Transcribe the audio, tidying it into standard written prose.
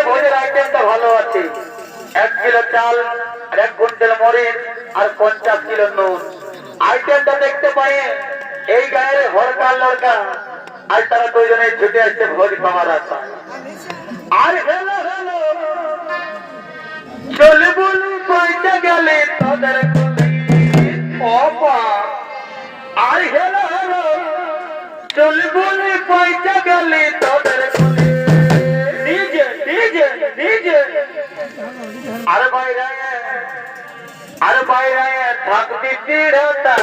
ভোজের আইটেমটা ভালো আছে। 1 কিলো চাল আর 1 কুইন্টাল মরিচ আর 50 কিলো নুন। আইটেমটা দেখতে পাই এই গায়ের হরকার লড়কা আর তারা দুইজনে ছুটে আসছে ভোজ পাওয়ার আশা। আর হেলো হেলো চলে বলি কইতে গেলে তোদের আর হেলো হেলো চলে বলি কইতে গেলে তোদের ডিজে ডিজে ডিজে আর বাইরে থাকবি দৃঢ়তা